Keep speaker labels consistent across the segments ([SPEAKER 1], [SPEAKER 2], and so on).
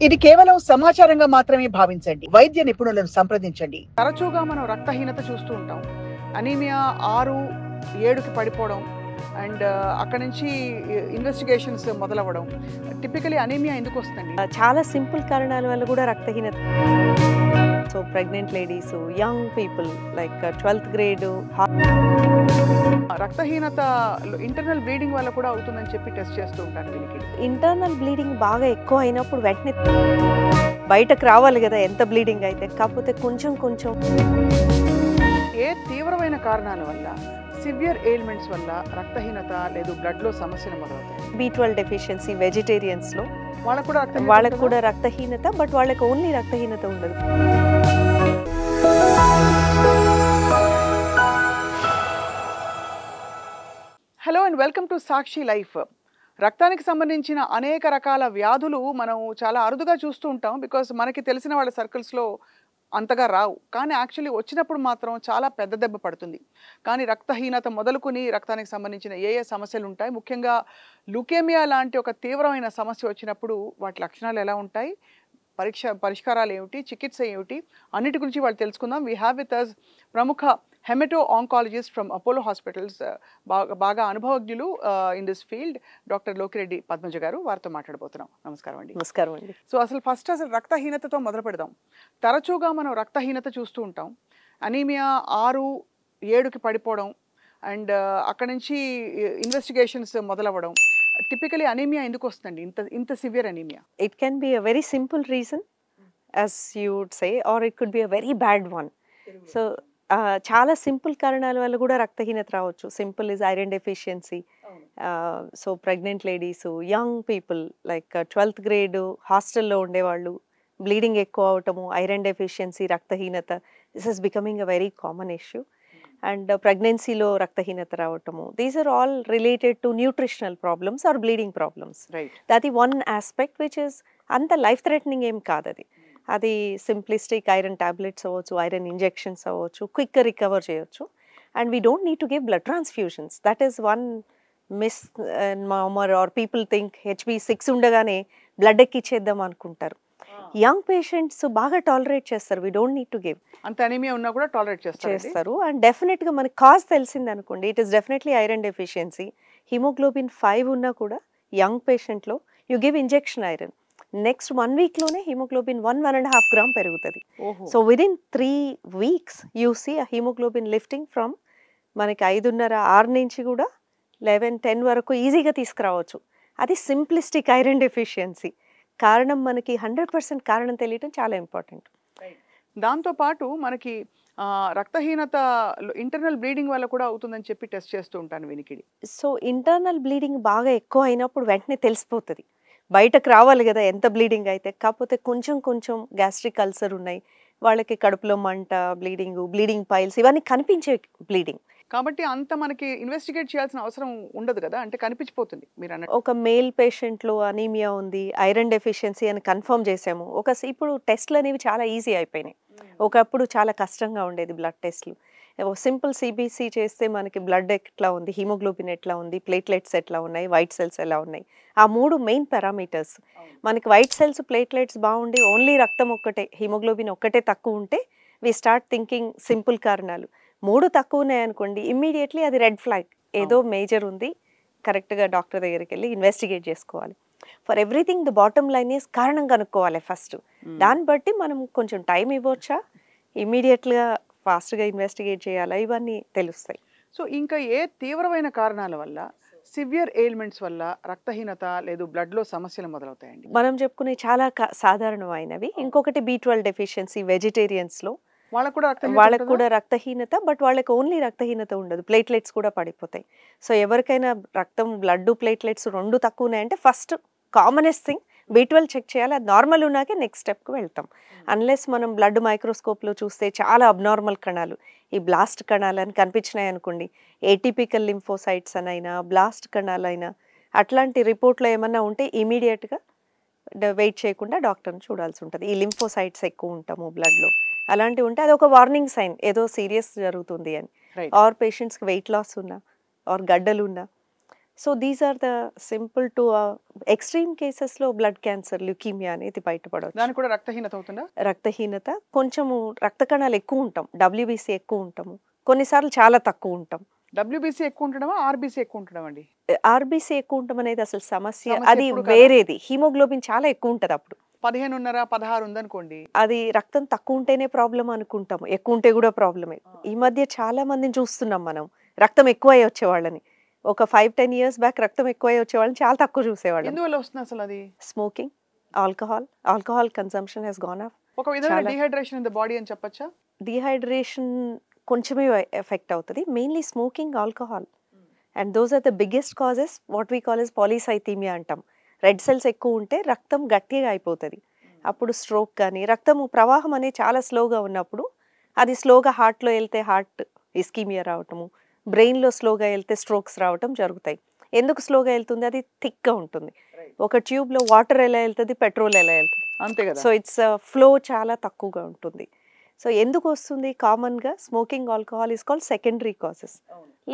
[SPEAKER 1] ఇది కేవలం సమాచారంగా మాత్రమే భావించండి. వైద్య నిపుణులను సంప్రదించండి.
[SPEAKER 2] తరచుగా మనం రక్తహీనత చూస్తూ ఉంటాం. అనీమియా 6, 7కి పడిపోవడం అండ్ అక్కడి నుంచి ఇన్వెస్టిగేషన్స్ మొదలవ్వడం. టిపికలీ అనీమియా ఎందుకు వస్తుందండి?
[SPEAKER 3] చాలా సింపుల్ కారణాల వల్ల కూడా రక్తహీనత. So pregnant ladies, young people like 12th grade.
[SPEAKER 2] రక్తహీనత ఇంటర్నల్ బ్లీడింగ్ వల్ల కూడా అవుతుందని చెప్పి టెస్ట్ చేస్తూ ఉంటారు దీనికి.
[SPEAKER 3] ఇంటర్నల్ బ్లీడింగ్ బాగా ఎక్కువ అయినప్పుడు వెంటనే బయటకు రావాలి కదా ఎంత బ్లీడింగ్ అయితే, కాకపోతే కొంచెం కొంచెం.
[SPEAKER 2] ఏ తీవ్రమైన కారణాల వల్ల, సివియర్ ఎయిల్మెంట్స్ వల్ల రక్తహీనత లేదు బ్లడ్లో సమస్యలు మొదలవుతాయి?
[SPEAKER 3] B12 డెఫిషియన్సీ వెజిటేరియన్స్లో
[SPEAKER 2] వాళ్ళకు
[SPEAKER 3] కూడా రక్తహీనత, బట్ వాళ్ళకి ఓన్లీ రక్తహీనత ఉండదు.
[SPEAKER 2] Hello and welcome to Sakshi life. రక్తానికి సంబంధించిన అనేక రకాల వ్యాధులు మనం చాలా అరుదుగా చూస్తూ ఉంటాం. బికాస్ మనకి తెలిసిన వాళ్ళ సర్కిల్స్లో అంతగా రావు, కానీ యాక్చువల్లీ వచ్చినప్పుడు మాత్రం చాలా పెద్ద దెబ్బ పడుతుంది. కానీ రక్తహీనత మొదలుకొని రక్తానికి సంబంధించిన ఏ సమస్యలు ఉంటాయి, ముఖ్యంగా లుకేమియా లాంటి ఒక తీవ్రమైన సమస్య వచ్చినప్పుడు వాటి లక్షణాలు ఎలా ఉంటాయి, పరిష్కారాలు ఏమిటి, చికిత్స ఏమిటి, అన్నిటి గురించి వాళ్ళు తెలుసుకుందాం. వీ హ్యావ్ విత్ అస్ ప్రముఖ hemato oncologist from Apollo hospitals, బాగా అనుభవజ్ఞులు in this field, doctor Lokireddy Padmaja garu. వారితో మాట్లాడబోతున్నాం. నమస్కారం అండి.
[SPEAKER 3] నమస్కారం అండి.
[SPEAKER 2] సో అసలు రక్తహీనతతో మొదలు పెడదాం. తరచుగా మనం రక్తహీనత చూస్తూ ఉంటాం. అనీమియా 6, 7కి పడిపోవడం అండ్ అక్కడి నుంచి ఇన్వెస్టిగేషన్స్ మొదలవ్వడం. టిపికలీ అనీమియా ఎందుకు వస్తుందండి, ఇంత severe anaemia?
[SPEAKER 3] It can be a very simple reason, as you would say, or it could be a very bad one. So చాలా సింపుల్ కారణాల వల్ల కూడా రక్తహీనత రావచ్చు. Simple is iron deficiency. So pregnant ladies, young people like 12th grade హాస్టల్లో ఉండేవాళ్ళు, bleeding ఎక్కువ అవటము, ఐరన్ డెఫిషియన్సీ, రక్తహీనత, this is becoming a very common issue. And ప్రెగ్నెన్సీలో రక్తహీనత రావటము, these are all related to nutritional problems or bleeding problems. That one aspect which is అంత life threatening ఏం కాదు. అది సింప్లిస్టిక్ ఐరన్ టాబ్లెట్స్ అవ్వచ్చు, ఐరన్ ఇంజెక్షన్స్ అవ్వచ్చు, క్విక్గా రికవర్ చేయొచ్చు. And we don't need to give blood transfusions. That is one misnomer are people think HB6 ఉండగానే blood ఎక్కిచ్చేద్దాం అనుకుంటారు. యంగ్ పేషెంట్స్ బాగా టాలరేట్ చేస్తారు. We don't need to give.
[SPEAKER 2] అంత అనీమియా ఉన్నా కూడా టాలరేట్ చేస్తారు.
[SPEAKER 3] అండ్ డెఫినెట్గా మనకి కాజ్ తెలిసింది అనుకోండి, it is definitely iron deficiency. Haemoglobin 5 ఉన్నా కూడా యంగ్ పేషెంట్లో you give injection iron, next 1 వీక్లోనే హిమోగ్లోబిన్ 1.5 గ్రామ్ పెరుగుతుంది. So within 3 weeks you see ఆ హిమోగ్లోబిన్ లిఫ్టింగ్ ఫ్రమ్ మనకి 5.5, 6 నుంచి కూడా 11, 10 వరకు ఈజీగా తీసుకురావచ్చు. అది సింప్లిస్టిక్ ఐరన్ డెఫిషియన్సీ. కారణం మనకి 100% కారణం తెలియటం చాలా ఇంపార్టెంట్.
[SPEAKER 2] దాంతోపాటు మనకి రక్తహీనత ఇంటర్నల్ బ్లీడింగ్ వల్ల కూడా అవుతుందని చెప్పి టెస్ట్ చేస్తూ ఉంటాను వినికిడి.
[SPEAKER 3] సో ఇంటర్నల్ బ్లీడింగ్ బాగా ఎక్కువ అయినప్పుడు వెంటనే తెలిసిపోతుంది, బయటకు రావాలి కదా ఎంత బ్లీడింగ్ అయితే, కాకపోతే కొంచెం కొంచెం గ్యాస్ట్రిక్ అల్సర్ ఉన్నాయి వాళ్ళకి, కడుపులో మంట, బ్లీడింగ్ పైల్స్, ఇవన్నీ కనిపించే బ్లీడింగ్.
[SPEAKER 2] కాబట్టి అంత మనకి ఇన్వెస్టిగేట్ చేయాల్సిన అవసరం ఉండదు కదా, అంటే కనిపించిపోతుంది మీరు అన్నట్టు.
[SPEAKER 3] ఒక మేల్ పేషెంట్లో అనీమియా ఉంది, ఐరన్ డెఫిషియన్సీ అని కన్ఫర్మ్ చేసాము. ఇప్పుడు టెస్ట్లు అనేవి చాలా ఈజీ అయిపోయినాయి. ఒకప్పుడు చాలా కష్టంగా ఉండేది బ్లడ్ టెస్ట్లు. సింపుల్ CBC చేస్తే మనకి బ్లడ్ ఎట్లా ఉంది, హిమోగ్లోబిన్ ఎట్లా ఉంది, ప్లేట్లెట్స్ ఎట్లా ఉన్నాయి, వైట్ సెల్స్ ఎలా ఉన్నాయి, ఆ 3 మెయిన్ పారామీటర్స్. మనకి వైట్ సెల్స్, ప్లేట్లెట్స్ బాగుండి ఓన్లీ రక్తం ఒక్కటే, హిమోగ్లోబిన్ ఒక్కటే తక్కువ ఉంటే వి స్టార్ట్ థింకింగ్ సింపుల్ కారణాలు. 3 తక్కువ ఉన్నాయనుకోండి, ఇమ్మీడియట్లీ అది రెడ్ ఫ్లాగ్, ఏదో మేజర్ ఉంది, కరెక్ట్గా డాక్టర్ దగ్గరికి వెళ్ళి ఇన్వెస్టిగేట్ చేసుకోవాలి. For everything the bottom line is కారణం కనుక్కోవాలి ఫస్ట్. దాన్ని బట్టి మనం కొంచెం టైం ఇవ్వచ్చా, ఇమ్మీడియట్గా ఫాస్ట్గా ఇన్వెస్టిగేట్ చేయాలా, ఇవన్నీ తెలుస్తాయి.
[SPEAKER 2] సో ఇంకా ఏ తీవ్రమైన కారణాల వల్ల, సివియర్ ఎయిల్మెంట్స్ వల్ల రక్తహీనత లేదు బ్లడ్లో సమస్యలు మొదలవుతాయండి?
[SPEAKER 3] మనం చెప్పుకునే చాలా సాధారణమైనవి. ఇంకొకటి B12 డెఫిషియన్సీ వెజిటేరియన్స్లో, వాళ్ళకు కూడా రక్తహీనత, బట్ వాళ్ళకి ఓన్లీ రక్తహీనత ఉండదు, ప్లేట్లెట్స్ కూడా పడిపోతాయి. సో ఎవరికైనా బ్లడ్ ప్లేట్లెట్స్ 2 తక్కువ ఉన్నాయంటే first commonest thing B12 check చేయాలి. అది నార్మల్ ఉన్నాకే నెక్స్ట్ స్టెప్కి వెళ్తాం. అన్లెస్ మనం బ్లడ్ మైక్రోస్కోప్లో చూస్తే చాలా అబ్నార్మల్ కణాలు, ఈ బ్లాస్ట్ కణాలు అని కనిపించినాయి అనుకోండి, ఏటీపికల్ లింఫోసైట్స్ అనైనా బ్లాస్ట్ కణాలైనా అట్లాంటి రిపోర్ట్లో ఏమన్నా ఉంటే ఇమీడియట్గా వెయిట్ చేయకుండా డాక్టర్ని చూడాల్సి ఉంటుంది. ఈ లింఫోసైట్స్ ఎక్కువ ఉంటాము బ్లడ్లో, అలాంటివి ఉంటే అది ఒక వార్నింగ్ సైన్, ఏదో సీరియస్ జరుగుతుంది అని. ఆర్ పేషెంట్స్కి వెయిట్ లాస్ ఉన్నా ఆర్ గడ్డలు ఉన్నా. So these are the simple to extreme కేసెస్లో బ్లడ్ క్యాన్సర్ ల్యూకీమియా అనేది బయటపడవచ్చు.
[SPEAKER 2] దానికి కూడా రక్తహీనత అవుతుందా?
[SPEAKER 3] రక్తహీనత, కొంచెము రక్త కణాలు ఎక్కువ ఉంటాం, డబ్ల్యూబీసీ ఎక్కువ ఉంటాము, కొన్నిసార్లు చాలా తక్కువ ఉంటాం.
[SPEAKER 2] డబ్ల్యూబీసీ ఎక్కువ ఉండడమా, ఆర్బీసీ ఎక్కువ ఉండడం అండి?
[SPEAKER 3] ఆర్బీసీ ఎక్కువ ఉండడం అనేది అసలు సమస్య,
[SPEAKER 2] సమస్య
[SPEAKER 3] అది
[SPEAKER 2] ఎప్పుడు కాదా?
[SPEAKER 3] వేరేది. హీమోగ్లోబిన్ చాలా ఎక్కువ ఉంటుంది అప్పుడు.
[SPEAKER 2] 15.5 16 ఉందనుకోండి,
[SPEAKER 3] అది రక్తం తక్కువ ఉంటేనే ప్రాబ్లం అనుకుంటాము, ఎక్కువ ఉంటే కూడా ప్రాబ్లమే. ఈ మధ్య చాలా మందిని చూస్తున్నాం మనం రక్తం ఎక్కువ అయ్యి వచ్చేవాళ్ళని. ఒక 5-10 years బ్యాక్ రక్తం ఎక్కువ అయ్యి వచ్చేవాళ్ళని చాలా తక్కువ చూసేవాళ్ళం.
[SPEAKER 2] ఎందువల్ల వస్తుంది అసలు అది?
[SPEAKER 3] Smoking, alcohol consumption has gone up.
[SPEAKER 2] ఒక విధంగా
[SPEAKER 3] చాలా.
[SPEAKER 2] డిహైడ్రేషన్ ఇన్ ద బాడీ అని చెప్పొచ్చా?
[SPEAKER 3] డీహైడ్రేషన్ కొంచెమే ఎఫెక్ట్ అవుతుంది, mainly smoking, alcohol. And those are the biggest causes, what we call as polycythaemia అంటాం. రెడ్ సెల్స్ ఎక్కువ ఉంటే రక్తం గట్టిగా అయిపోతుంది, అప్పుడు స్ట్రోక్ కానీ రక్తము ప్రవాహం అనేది చాలా స్లోగా ఉన్నప్పుడు అది స్లోగా హార్ట్లో వెళ్తే హార్ట్ ఇస్కీమియా రావటము, బ్రెయిన్లో స్లోగా వెళ్తే స్ట్రోక్స్ రావటం జరుగుతాయి. ఎందుకు స్లోగా వెళ్తుంది? అది థిక్గా ఉంటుంది. ఒక ట్యూబ్లో వాటర్ ఎలా వెళ్తుంది, పెట్రోల్ ఎలా వెళ్తుంది,
[SPEAKER 2] అంతే కదా.
[SPEAKER 3] సో ఇట్స్ ఫ్లో చాలా తక్కువగా ఉంటుంది. సో ఎందుకు వస్తుంది? కామన్గా smoking, alcohol is called secondary causes.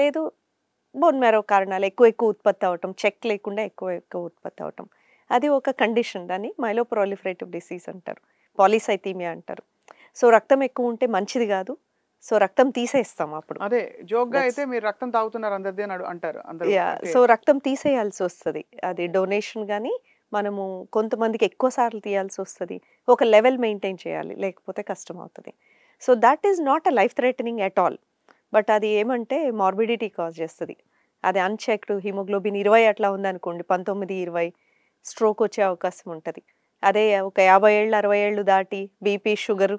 [SPEAKER 3] లేదు బోన్ మ్యారో కారణాలు, ఎక్కువ ఉత్పత్తి అవటం, చెక్ లేకుండా ఎక్కువ ఉత్పత్తి అవటం, అది ఒక కండిషన్, దాన్ని మైలోప్రాలిఫరేటివ్ డిసీజ్ అంటారు, పాలీసైథీమియా అంటారు. సో రక్తం ఎక్కువ ఉంటే మంచిది కాదు, సో రక్తం తీసేస్తాం అప్పుడు.
[SPEAKER 2] అదే జోక్గా అయితే మీరు రక్తం తాగుతున్నారు అందరిది అని అంటారు అందరూ. అంటే
[SPEAKER 3] సో రక్తం తీసేయాల్సి వస్తుంది, అది డొనేషన్ కానీ మనము కొంతమందికి ఎక్కువ సార్లు తీయాల్సి వస్తుంది, ఒక లెవెల్ మెయింటైన్ చేయాలి, లేకపోతే కష్టం అవుతుంది. So that is not a life threatening at all, but అది ఏమంటే మార్బిడిటీ కాజ్ చేస్తుంది. అది అన్చెక్డ్ హిమోగ్లోబిన్ 20 అట్లా ఉందనుకోండి, 19-20 స్ట్రోక్ వచ్చే అవకాశం ఉంటుంది. అదే ఒక 50 ఏళ్ళు 60 ఏళ్ళు దాటి బీపీ, షుగర్,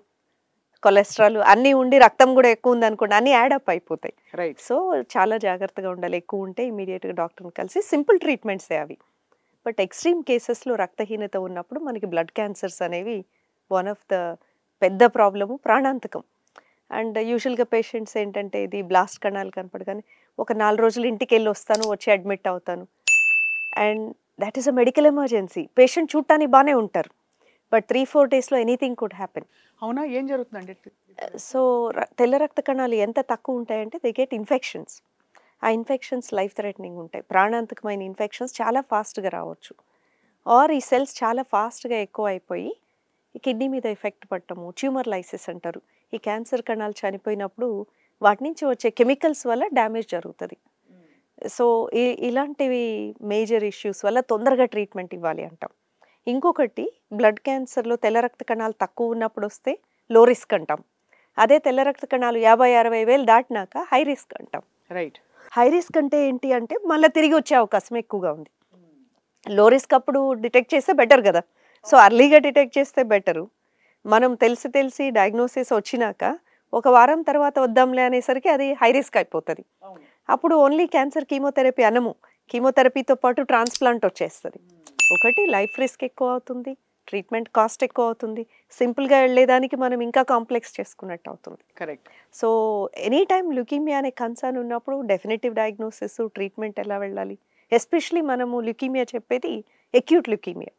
[SPEAKER 3] కొలెస్ట్రాల్ అన్నీ ఉండి రక్తం కూడా ఎక్కువ ఉందనుకోండి, అన్నీ యాడప్ అయిపోతాయి.
[SPEAKER 2] రైట్.
[SPEAKER 3] సో చాలా జాగ్రత్తగా ఉండాలి, ఎక్కువ ఉంటే ఇమీడియట్గా డాక్టర్ని కలిసి సింపుల్ ట్రీట్మెంట్సే అవి. బట్ ఎక్స్ట్రీమ్ కేసెస్లో రక్తహీనత ఉన్నప్పుడు మనకి బ్లడ్ క్యాన్సర్స్ అనేవి వన్ ఆఫ్ ద పెద్ద ప్రాబ్లము, ప్రాణాంతకం. అండ్ యూజువల్గా పేషెంట్స్ ఏంటంటే ఇది బ్లాస్ట్ కణాలు కనపడగానే ఒక 4 రోజులు ఇంటికి వెళ్ళి వస్తాను, వచ్చి అడ్మిట్ అవుతాను, and that is a medical emergency. Patient చూడటానికి బాగానే ఉంటారు, బట్ 3-4 డేస్లో ఎనీథింగ్ కుడ్ హ్యాపెన్.
[SPEAKER 2] అవునా? ఏం జరుగుతుందండి?
[SPEAKER 3] సో తెల్ల రక్త కణాలు ఎంత తక్కువ ఉంటాయంటే దే గెట్ ఇన్ఫెక్షన్స్. ఆ ఇన్ఫెక్షన్స్ లైఫ్ థ్రెటనింగ్ ఉంటాయి, ప్రాణాంతకమైన ఇన్ఫెక్షన్స్ చాలా ఫాస్ట్గా రావచ్చు. ఆర్ ఈ సెల్స్ చాలా ఫాస్ట్గా ఎక్కువ అయిపోయి ఈ కిడ్నీ మీద ఎఫెక్ట్ పట్టము, ట్యూమర్ లైసిస్ అంటారు. ఈ క్యాన్సర్ కణాలు చనిపోయినప్పుడు వాటి నుంచి వచ్చే కెమికల్స్ వల్ల డ్యామేజ్ జరుగుతుంది. సో ఇలాంటివి మేజర్ ఇష్యూస్ వల్ల తొందరగా ట్రీట్మెంట్ ఇవ్వాలి అంటాం. ఇంకొకటి, బ్లడ్ క్యాన్సర్లో తెల్ల రక్త కణాలు తక్కువ ఉన్నప్పుడు వస్తే లో రిస్క్ అంటాం, అదే తెల్ల రక్త కణాలు 50-60 వేలు దాటినాక హై రిస్క్ అంటాం.
[SPEAKER 2] రైట్.
[SPEAKER 3] హై రిస్క్ అంటే ఏంటి అంటే మళ్ళీ తిరిగి వచ్చే అవకాశం ఎక్కువగా ఉంది. లో రిస్క్ అప్పుడు డిటెక్ట్ చేస్తే బెటర్ కదా, సో అర్లీగా డిటెక్ట్ చేస్తే బెటరు. మనం తెలిసి డయాగ్నోసిస్ వచ్చినాక ఒక వారం తర్వాత వద్దాంలే అనేసరికి అది హై రిస్క్ అయిపోతుంది. అప్పుడు ఓన్లీ క్యాన్సర్ కీమోథెరపీ అనము, కీమోథెరపీతో పాటు ట్రాన్స్ప్లాంట్ వచ్చేస్తుంది. ఒకటి లైఫ్ రిస్క్ ఎక్కువ అవుతుంది, ట్రీట్మెంట్ కాస్ట్ ఎక్కువ అవుతుంది, సింపుల్గా వెళ్ళేదానికి మనం ఇంకా కాంప్లెక్స్ చేసుకున్నట్టు అవుతుంది.
[SPEAKER 2] కరెక్ట్.
[SPEAKER 3] సో ఎనీ టైమ్ ల్యూకీమియా అనే కన్సర్న్ ఉన్నప్పుడు డెఫినెటివ్ డయాగ్నోసిస్, ట్రీట్మెంట్ ఎలా వెళ్ళాలి, ఎస్పెషలీ మనము ల్యూకీమియా చెప్పేది ఎక్యూట్ ల్యూకీమియా,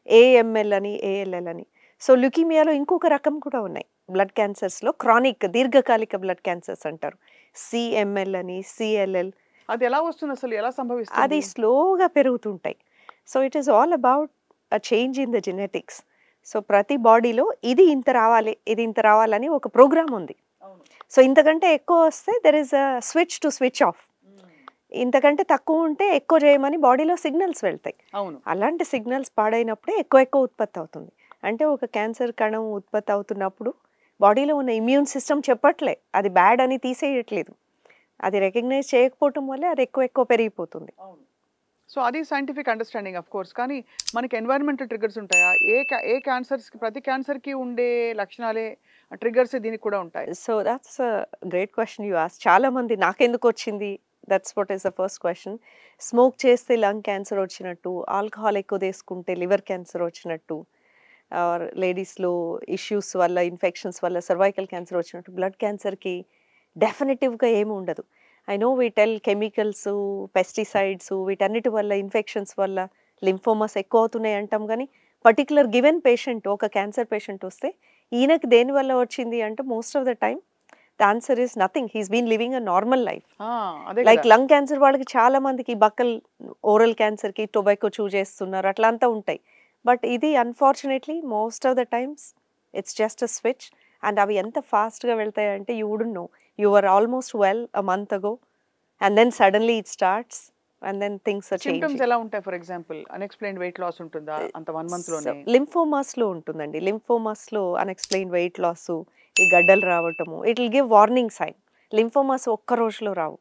[SPEAKER 3] ఏఎంఎల్ అని, ఏఎల్ఎల్ అని. సో ల్యూకీమియాలో ఇంకొక రకం కూడా ఉన్నాయి బ్లడ్ క్యాన్సర్స్లో, క్రానిక్ దీర్ఘకాలిక బ్లడ్ క్యాన్సర్స్ అంటారు, సిఎంఎల్ అని, సిఎల్ఎల్.
[SPEAKER 2] అది ఎలా వస్తుంది అసలు, ఎలా సంభవిస్తుంది?
[SPEAKER 3] అది స్లోగా పెరుగుతుంటాయి. So it is all about a change in the genetics. So ప్రతి బాడీలో ఇది ఇంత రావాలి, ఇది ఇంత రావాలని ఒక ప్రోగ్రామ్ ఉంది. సో ఇంతకంటే ఎక్కువ వస్తే there is a switch off, ఇంతకంటే తక్కువ ఉంటే ఎక్కువ చేయమని బాడీలో సిగ్నల్స్ వెళ్తాయి.
[SPEAKER 2] అవును.
[SPEAKER 3] అలాంటి సిగ్నల్స్ పాడైనప్పుడే ఎక్కువ ఉత్పత్తి అవుతుంది. అంటే ఒక క్యాన్సర్ కణం ఉత్పత్తి అవుతున్నప్పుడు బాడీలో ఉన్న ఇమ్యూన్ సిస్టమ్ చెప్పట్లే అది బ్యాడ్ అని, తీసేయట్లేదు, అది రికగ్నైజ్ చేయకపోవటం వల్లే అది ఎక్కువ పెరిగిపోతుంది.
[SPEAKER 2] సో అది సైంటిఫిక్ అండర్స్టాండింగ్ ఆఫ్ కోర్స్. కానీ మనకి ఎన్వైరన్మెంటల్ ట్రిగర్స్ ఉంటాయా? ఏ క్యాన్సర్స్కి, ప్రతి క్యాన్సర్కి ఉండే లక్షణాలే ట్రిగర్స్ దీనికి కూడా ఉంటాయి?
[SPEAKER 3] So that's great question you ask. చాలా మంది నాకెందుకు వచ్చింది, that's what is the first question. Smoke చేస్తే లంగ్ క్యాన్సర్ వచ్చినట్టు, ఆల్కహాల్ ఎక్కువ తీసుకుంటే లివర్ క్యాన్సర్ వచ్చినట్టు, ఆర్ లేడీస్లో ఇష్యూస్ వల్ల, ఇన్ఫెక్షన్స్ వల్ల సర్వైకల్ క్యాన్సర్ వచ్చినట్టు, బ్లడ్ క్యాన్సర్కి డెఫినెటివ్గా ఏమి ఉండదు. I know we tell chemicals, pesticides, వీటన్నిటి వల్ల, ఇన్ఫెక్షన్స్ వల్ల లింఫోమాస్ ఎక్కువ అవుతున్నాయి అంటాం, కానీ పర్టికులర్ గివెన్ పేషెంట్, ఒక క్యాన్సర్ పేషెంట్ వస్తే ఈయనకి దేనివల్ల వచ్చింది అంటే most of the time the answer is nothing. He's been living a normal life.
[SPEAKER 2] అదే
[SPEAKER 3] లైక్
[SPEAKER 2] కదా.
[SPEAKER 3] లంగ్ క్యాన్సర్ వాళ్ళకి చాలా మందికి బక్కల్ ఓరల్ క్యాన్సర్కి టొబాకో చూ చేస్తున్నారు, అట్లా అంతా ఉంటాయి. బట్ ఇది unfortunately most of the times it's just a switch. And అవి ఎంత ఫాస్ట్గా వెళ్తాయంటే you wouldn't know. You are almost well a month ago and then suddenly it starts and then things are
[SPEAKER 2] symptoms
[SPEAKER 3] changing.
[SPEAKER 2] ఎలా ఉంటాయి? For example unexplained weight loss ఉంటుందా అంత 1 month లోనే?
[SPEAKER 3] లింఫోమాస్లో ఉంటుందండి. లింఫోమాస్లో అన్ఎక్స్ప్లెయిన్ వెయిట్ లాస్, ఈ గడ్డలు రావటము, it will give warning sign. Lymphomas ఒక్క రోజులో రావు.